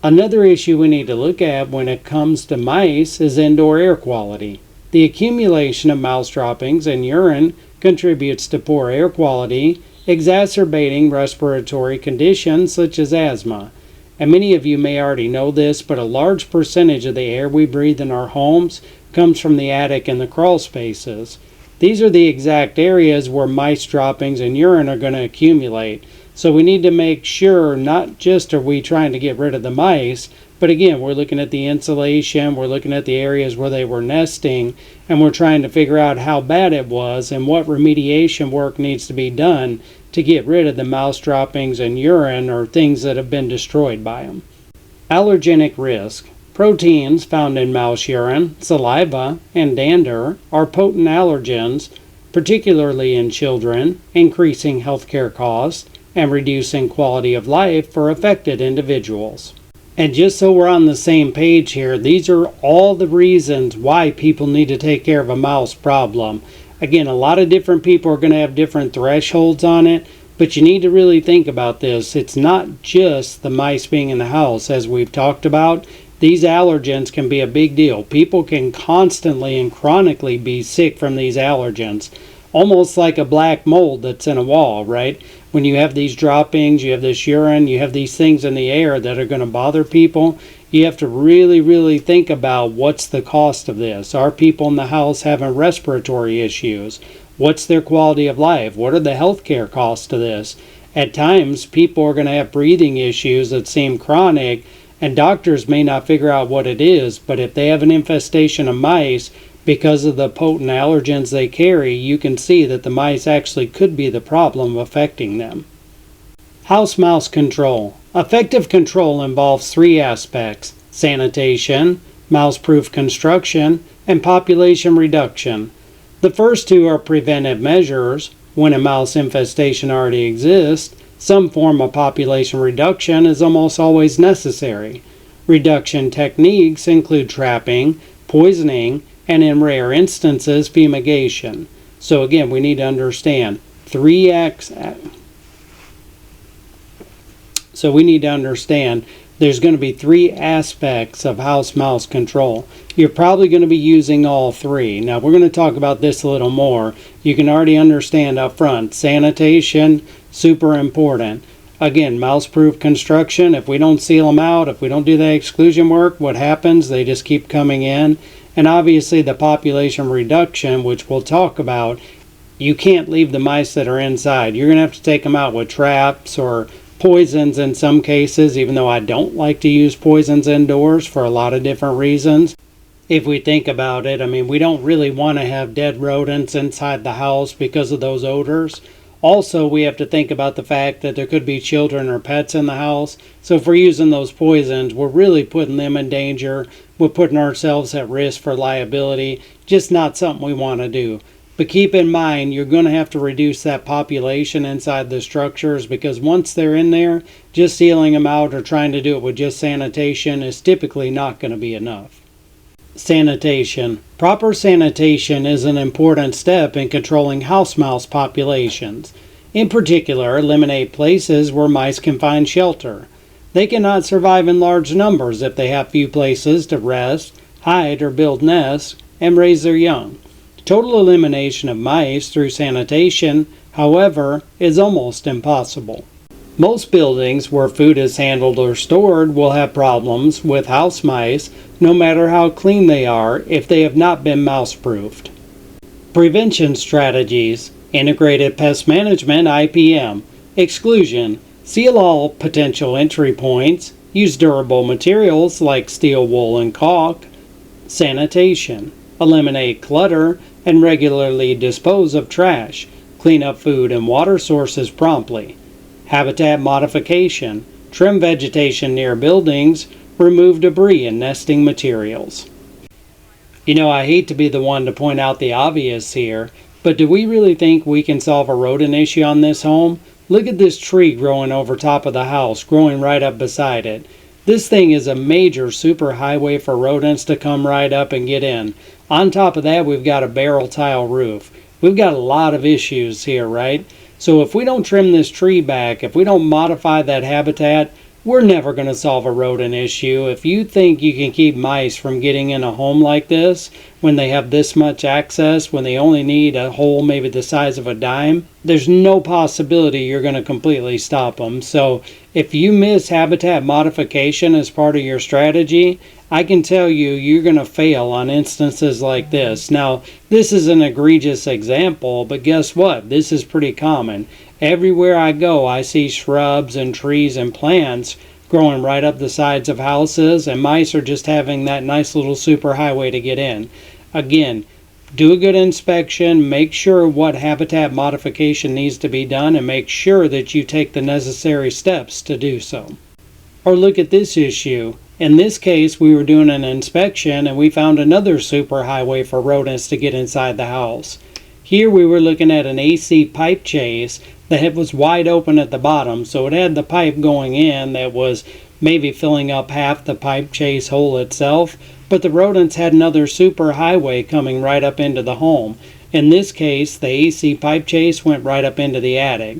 Another issue we need to look at when it comes to mice is indoor air quality. The accumulation of mouse droppings and urine contributes to poor air quality, exacerbating respiratory conditions such as asthma. And many of you may already know this, but a large percentage of the air we breathe in our homes comes from the attic and the crawl spaces. These are the exact areas where mice droppings and urine are going to accumulate. So we need to make sure not just are we trying to get rid of the mice, but again, we're looking at the insulation, we're looking at the areas where they were nesting, and we're trying to figure out how bad it was and what remediation work needs to be done to get rid of the mouse droppings and urine or things that have been destroyed by them. Allergenic risk. Proteins found in mouse urine, saliva, and dander are potent allergens, particularly in children, increasing healthcare costs and reducing quality of life for affected individuals. And just so we're on the same page here, these are all the reasons why people need to take care of a mouse problem. Again, a lot of different people are going to have different thresholds on it, but you need to really think about this. It's not just the mice being in the house, as we've talked about. These allergens can be a big deal. People can constantly and chronically be sick from these allergens, almost like a black mold that's in a wall, right? When you have these droppings, you have this urine, you have these things in the air that are going to bother people, you have to really, really think about what's the cost of this. Are people in the house having respiratory issues? What's their quality of life? What are the healthcare costs to this? At times, people are going to have breathing issues that seem chronic, and doctors may not figure out what it is, but if they have an infestation of mice, because of the potent allergens they carry, you can see that the mice actually could be the problem affecting them. House mouse control. Effective control involves three aspects: sanitation, mouse-proof construction, and population reduction. The first two are preventive measures. When a mouse infestation already exists, some form of population reduction is almost always necessary. Reduction techniques include trapping, poisoning, and in rare instances, fumigation. So again, we need to understand there's going to be three aspects of house mouse control. You're probably going to be using all three. Now we're going to talk about this a little more. You can already understand up front, sanitation, super important. Again, mouse-proof construction, if we don't seal them out, if we don't do that exclusion work, what happens? They just keep coming in. And obviously the population reduction, which we'll talk about, you can't leave the mice that are inside. You're going to have to take them out with traps or poisons in some cases, even though I don't like to use poisons indoors for a lot of different reasons. If we think about it, I mean, we don't really want to have dead rodents inside the house because of those odors. Also, we have to think about the fact that there could be children or pets in the house. So if we're using those poisons, we're really putting them in danger. We're putting ourselves at risk for liability. Just not something we want to do. But keep in mind, you're going to have to reduce that population inside the structures, because once they're in there, just sealing them out or trying to do it with just sanitation is typically not going to be enough. Sanitation. Proper sanitation is an important step in controlling house mouse populations. In particular, eliminate places where mice can find shelter. They cannot survive in large numbers if they have few places to rest, hide, or build nests and raise their young. Total elimination of mice through sanitation, however, is almost impossible. Most buildings where food is handled or stored will have problems with house mice, no matter how clean they are, if they have not been mouse-proofed. Prevention strategies: integrated pest management (IPM), exclusion, seal all potential entry points, use durable materials like steel, wool, and caulk, sanitation, eliminate clutter, and regularly dispose of trash, clean up food and water sources promptly. Habitat modification, trim vegetation near buildings, remove debris and nesting materials. You know, I hate to be the one to point out the obvious here, but do we really think we can solve a rodent issue on this home? Look at this tree growing over top of the house, growing right up beside it. This thing is a major superhighway for rodents to come right up and get in. On top of that, we've got a barrel tile roof. We've got a lot of issues here, right? So if we don't trim this tree back, if we don't modify that habitat, we're never going to solve a rodent issue. If you think you can keep mice from getting in a home like this, when they have this much access, when they only need a hole maybe the size of a dime, there's no possibility you're going to completely stop them. So if you miss habitat modification as part of your strategy, I can tell you you're going to fail on instances like this. Now, this is an egregious example, but guess what? This is pretty common. Everywhere I go, I see shrubs and trees and plants growing right up the sides of houses, and mice are just having that nice little superhighway to get in. Again, do a good inspection, make sure what habitat modification needs to be done, and make sure that you take the necessary steps to do so. Or look at this issue. In this case, we were doing an inspection and we found another superhighway for rodents to get inside the house. Here we were looking at an AC pipe chase that was wide open at the bottom, so it had the pipe going in that was maybe filling up half the pipe chase hole itself, but the rodents had another superhighway coming right up into the home. In this case, the AC pipe chase went right up into the attic.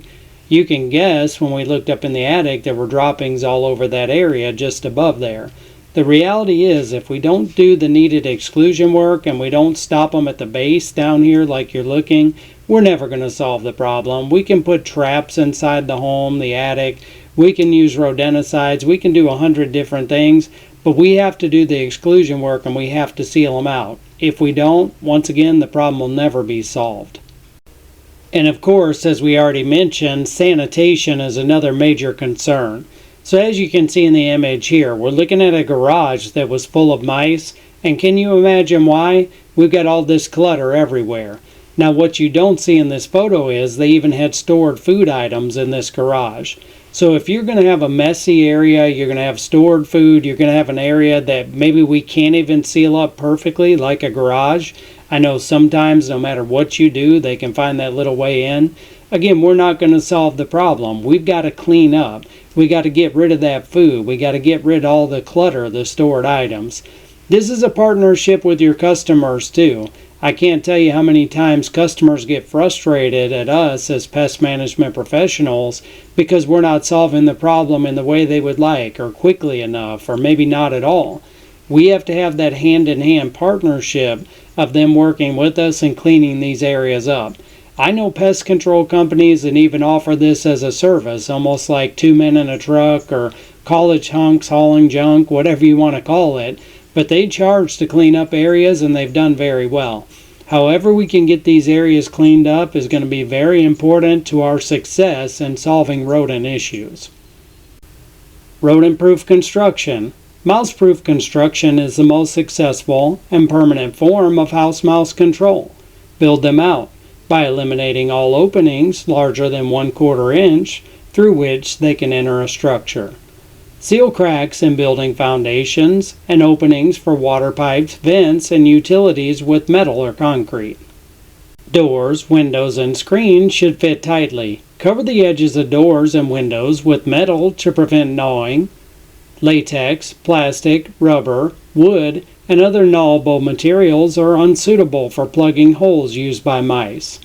You can guess when we looked up in the attic there were droppings all over that area just above there. The reality is, if we don't do the needed exclusion work and we don't stop them at the base down here like you're looking, we're never going to solve the problem. We can put traps inside the home, the attic, we can use rodenticides, we can do 100 different things, but we have to do the exclusion work and we have to seal them out. If we don't, once again, the problem will never be solved. And of course, as we already mentioned, sanitation is another major concern. So as you can see in the image here, we're looking at a garage that was full of mice, and can you imagine why? We've got all this clutter everywhere. Now what you don't see in this photo is they even had stored food items in this garage. So if you're going to have a messy area, you're going to have stored food, you're going to have an area that maybe we can't even seal up perfectly like a garage. I know sometimes no matter what you do, they can find that little way in. Again, we're not going to solve the problem. We've got to clean up. We got to get rid of that food. We got to get rid of all the clutter, the stored items. This is a partnership with your customers too. I can't tell you how many times customers get frustrated at us as pest management professionals because we're not solving the problem in the way they would like or quickly enough or maybe not at all. We have to have that hand-in-hand partnership of them working with us and cleaning these areas up. I know pest control companies that even offer this as a service, almost like 2 men in a truck or college hunks hauling junk, whatever you want to call it. But they charge to clean up areas and they've done very well. However we can get these areas cleaned up is going to be very important to our success in solving rodent issues. Rodent-proof construction. Mouse-proof construction is the most successful and permanent form of house mouse control. Build them out by eliminating all openings larger than 1/4 inch through which they can enter a structure. Seal cracks in building foundations and openings for water pipes, vents, and utilities with metal or concrete. Doors, windows, and screens should fit tightly. Cover the edges of doors and windows with metal to prevent gnawing. Latex, plastic, rubber, wood, and other gnawable materials are unsuitable for plugging holes used by mice.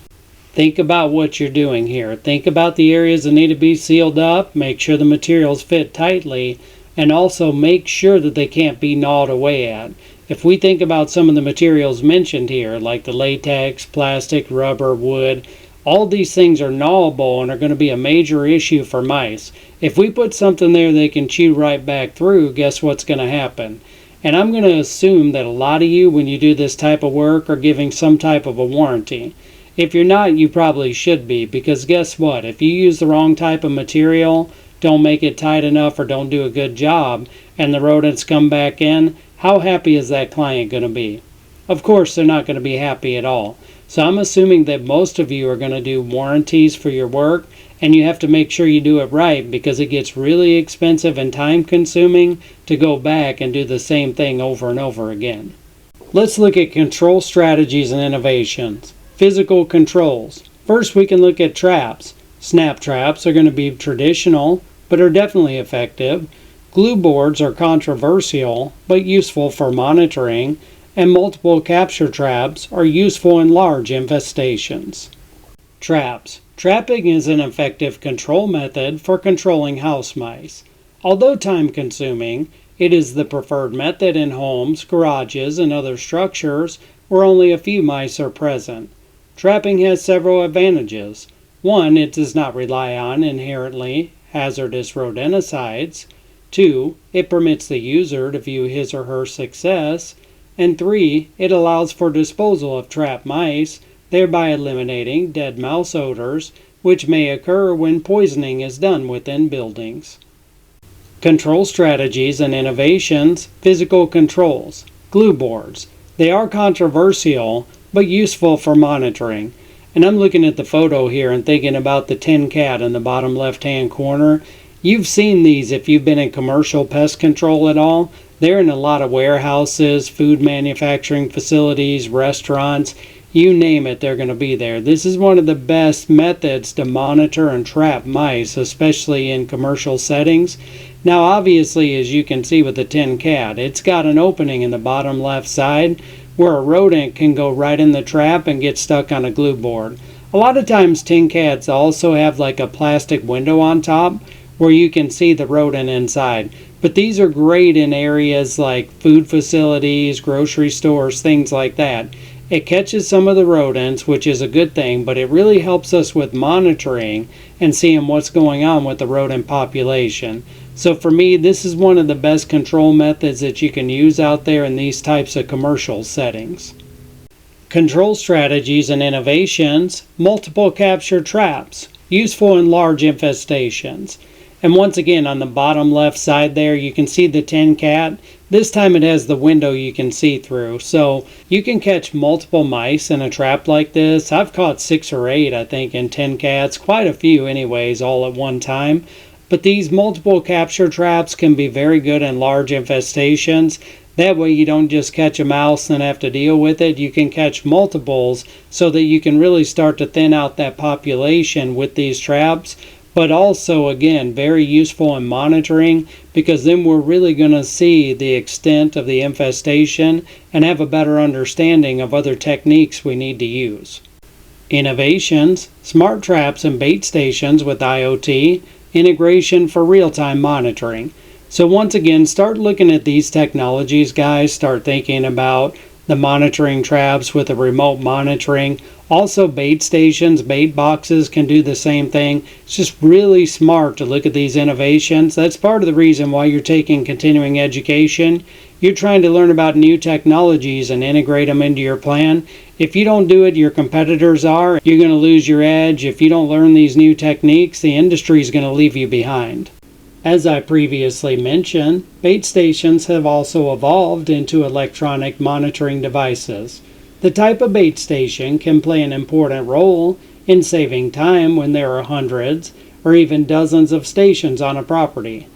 Think about what you're doing here. Think about the areas that need to be sealed up, make sure the materials fit tightly, and also make sure that they can't be gnawed away at. If we think about some of the materials mentioned here, like the latex, plastic, rubber, wood, all these things are gnawable and are going to be a major issue for mice. If we put something there they can chew right back through, guess what's going to happen? And I'm going to assume that a lot of you, when you do this type of work, are giving some type of a warranty. If you're not, you probably should be, because guess what? If you use the wrong type of material, don't make it tight enough, or don't do a good job, and the rodents come back in, how happy is that client going to be? Of course, they're not going to be happy at all. So I'm assuming that most of you are going to do warranties for your work, and you have to make sure you do it right, because it gets really expensive and time consuming to go back and do the same thing over and over again. Let's look at control strategies and innovations. Physical controls. First, we can look at traps. Snap traps are going to be traditional, but are definitely effective. Glue boards are controversial, but useful for monitoring. And multiple capture traps are useful in large infestations. Traps. Trapping is an effective control method for controlling house mice. Although time-consuming, it is the preferred method in homes, garages, and other structures where only a few mice are present. Trapping has several advantages. One, it does not rely on inherently hazardous rodenticides. 2, it permits the user to view his or her success. And 3, it allows for disposal of trapped mice, thereby eliminating dead mouse odors, which may occur when poisoning is done within buildings. Control strategies and innovations. Physical controls. Glue boards. They are controversial, but useful for monitoring. And I'm looking at the photo here and thinking about the tin cat in the bottom left-hand corner. You've seen these if you've been in commercial pest control at all. They're in a lot of warehouses, food manufacturing facilities, restaurants. You name it, they're going to be there. This is one of the best methods to monitor and trap mice, especially in commercial settings. Now obviously, as you can see with the tin cat, it's got an opening in the bottom left side, where a rodent can go right in the trap and get stuck on a glue board. A lot of times tin cats also have like a plastic window on top where you can see the rodent inside. But these are great in areas like food facilities, grocery stores, things like that. It catches some of the rodents, which is a good thing, but it really helps us with monitoring and seeing what's going on with the rodent population. So for me, this is one of the best control methods that you can use out there in these types of commercial settings. Control strategies and innovations: multiple capture traps, useful in large infestations. And once again, on the bottom left side there, you can see the tin cat. This time it has the window you can see through. So you can catch multiple mice in a trap like this. I've caught 6 or 8, I think, in tin cats. Quite a few anyways, all at one time. But these multiple capture traps can be very good in large infestations. That way you don't just catch a mouse and have to deal with it. You can catch multiples so that you can really start to thin out that population with these traps. But also, again, very useful in monitoring, because then we're really going to see the extent of the infestation and have a better understanding of other techniques we need to use. Innovations: smart traps and bait stations with IoT, integration for real-time monitoring. So once again, start looking at these technologies, guys. Start thinking about the monitoring traps with the remote monitoring. Also, bait stations, bait boxes can do the same thing. It's just really smart to look at these innovations. That's part of the reason why you're taking continuing education. You're trying to learn about new technologies and integrate them into your plan. If you don't do it, your competitors are. You're going to lose your edge. If you don't learn these new techniques, the industry is going to leave you behind. As I previously mentioned, bait stations have also evolved into electronic monitoring devices. The type of bait station can play an important role in saving time when there are hundreds or even dozens of stations on a property.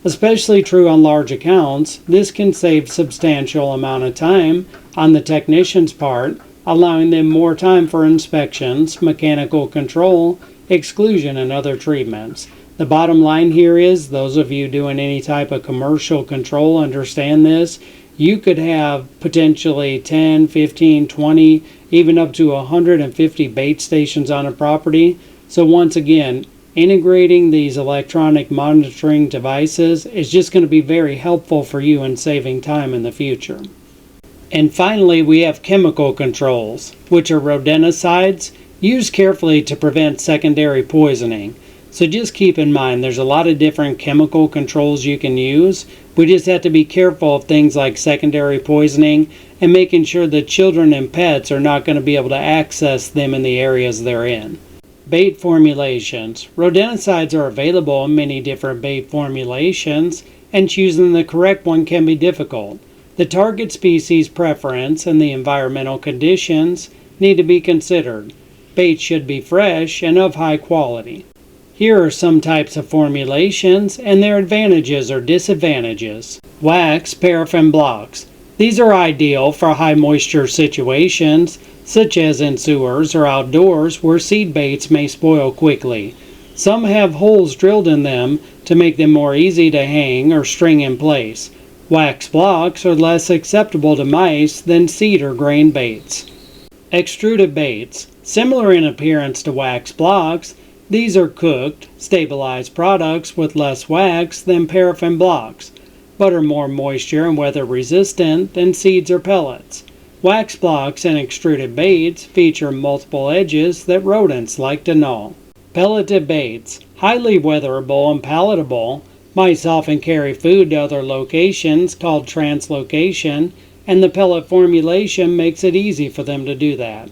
Especially true on large accounts, this can save substantial amount of time on the technician's part, allowing them more time for inspections, mechanical control, exclusion, and other treatments. The bottom line here is, those of you doing any type of commercial control understand this. You could have potentially 10, 15, 20, even up to 150 bait stations on a property. So once again, integrating these electronic monitoring devices is just going to be very helpful for you in saving time in the future. And finally, we have chemical controls, which are rodenticides used carefully to prevent secondary poisoning. So just keep in mind, there's a lot of different chemical controls you can use. We just have to be careful of things like secondary poisoning and making sure that children and pets are not going to be able to access them in the areas they're in. Bait formulations. Rodenticides are available in many different bait formulations, and choosing the correct one can be difficult. The target species preference and the environmental conditions need to be considered. Bait should be fresh and of high quality. Here are some types of formulations and their advantages or disadvantages. Wax paraffin blocks. These are ideal for high moisture situations, such as in sewers or outdoors where seed baits may spoil quickly. Some have holes drilled in them to make them more easy to hang or string in place. Wax blocks are less acceptable to mice than seed or grain baits. Extruded baits. Similar in appearance to wax blocks, these are cooked, stabilized products with less wax than paraffin blocks, but are more moisture and weather resistant than seeds or pellets. Wax blocks and extruded baits feature multiple edges that rodents like to gnaw. Pelleted baits, highly weatherable and palatable. Mice often carry food to other locations called translocation, and the pellet formulation makes it easy for them to do that.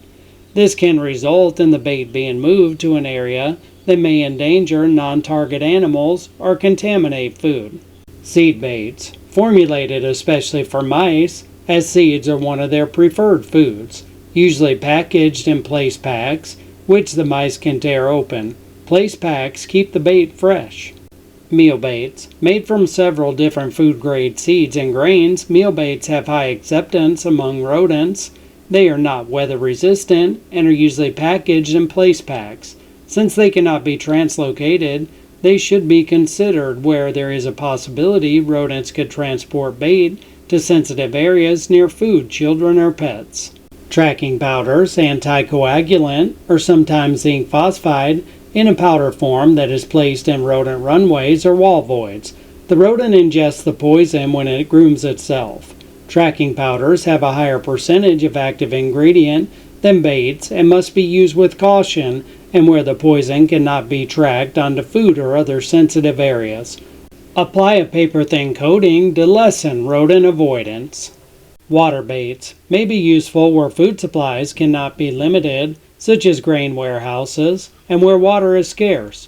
This can result in the bait being moved to an area that may endanger non-target animals or contaminate food. Seed baits, formulated especially for mice, as seeds are one of their preferred foods, usually packaged in place packs, which the mice can tear open. Place packs keep the bait fresh. Meal baits, made from several different food-grade seeds and grains, meal baits have high acceptance among rodents. They are not weather resistant and are usually packaged in place packs. Since they cannot be translocated, they should be considered where there is a possibility rodents could transport bait to sensitive areas near food, children, or pets. Tracking powders, anticoagulant, or sometimes zinc phosphide in a powder form that is placed in rodent runways or wall voids. The rodent ingests the poison when it grooms itself. Tracking powders have a higher percentage of active ingredient than baits and must be used with caution and where the poison cannot be tracked onto food or other sensitive areas. Apply a paper-thin coating to lessen rodent avoidance. Water baits may be useful where food supplies cannot be limited, such as grain warehouses, and where water is scarce.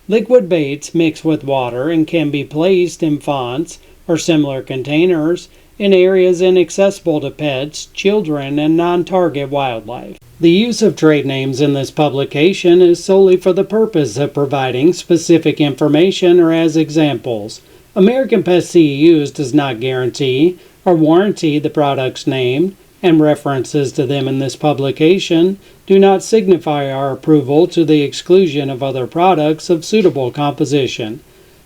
Liquid baits mix with water and can be placed in fonts or similar containers in areas inaccessible to pets, children, and non-target wildlife. The use of trade names in this publication is solely for the purpose of providing specific information or as examples. American Pest CEUs does not guarantee or warranty the products named, and references to them in this publication do not signify our approval to the exclusion of other products of suitable composition.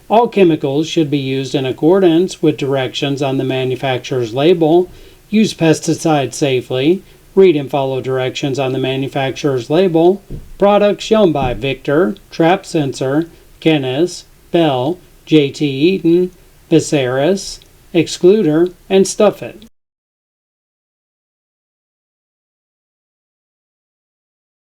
All chemicals should be used in accordance with directions on the manufacturer's label. Use pesticides safely. Read and follow directions on the manufacturer's label. Products shown by Victor, Trap Sensor, Kennis, Bell, JT Eaton, Viseris, Excluder, and Stuff It.